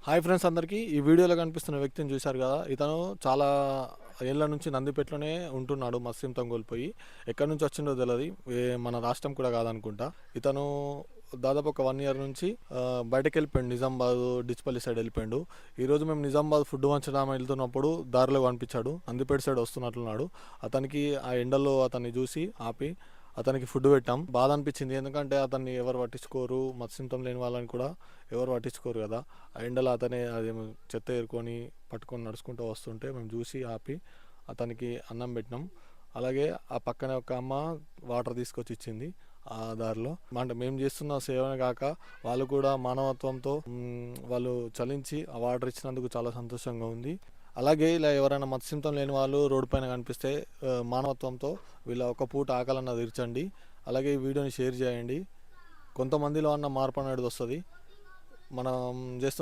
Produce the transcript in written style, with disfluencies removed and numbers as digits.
Hi friends అందరికీ. ఈ వీడియోలో కనిపిస్తున్న వ్యక్తిని చూశారు కదా, ఇతను చాలా ఏళ్ల నుంచి నందిపేటలోనే ఉంటున్నాడు. మత్స్యంతం కోల్పోయి ఎక్కడి నుంచి వచ్చిండో తెలియదు. మన రాష్ట్రం కూడా కాదనుకుంటా. ఇతను దాదాపు ఒక 1 ఇయర్ నుంచి బయటకు వెళ్ళిపోయాడు. నిజామాబాద్ డిచ్పల్లి సైడ్ వెళ్ళిపోయాడు. ఈరోజు మేము నిజామాబాద్ ఫుడ్ వంచడం వెళ్తున్నప్పుడు దారిలో కనిపించాడు. నందిపేట సైడ్ వస్తున్నట్లున్నాడు. అతనికి ఆ ఎండలో అతన్ని చూసి ఆపి అతనికి ఫుడ్ పెట్టాం. బాధ అనిపించింది, ఎందుకంటే అతన్ని ఎవరు పట్టించుకోరు. మత్స్యంతం లేని వాళ్ళని కూడా ఎవరు పట్టించుకోరు కదా. ఆ ఎండలో అతనే అదేమో చెత్త ఏరుకొని పట్టుకొని నడుచుకుంటూ వస్తుంటే మేము చూసి ఆపి అతనికి అన్నం పెట్టినాం. అలాగే ఆ పక్కనే ఒక అమ్మ వాటర్ తీసుకొచ్చి ఇచ్చింది ఆ దారిలో. అంటే మేము చేస్తున్న సేవనే కాక వాళ్ళు కూడా మానవత్వంతో వాళ్ళు చలించి ఆ వాటర్ ఇచ్చినందుకు చాలా సంతోషంగా ఉంది. అలాగే ఇలా ఎవరైనా మత్స్యంతం లేని వాళ్ళు రోడ్డు పైన కనిపిస్తే మానవత్వంతో వీళ్ళ ఒక పూట ఆకలన్న తీర్చండి. అలాగే ఈ వీడియోని షేర్ చేయండి. కొంతమందిలో అన్న మార్పు అనేది వస్తుంది. మనం చేస్తున్న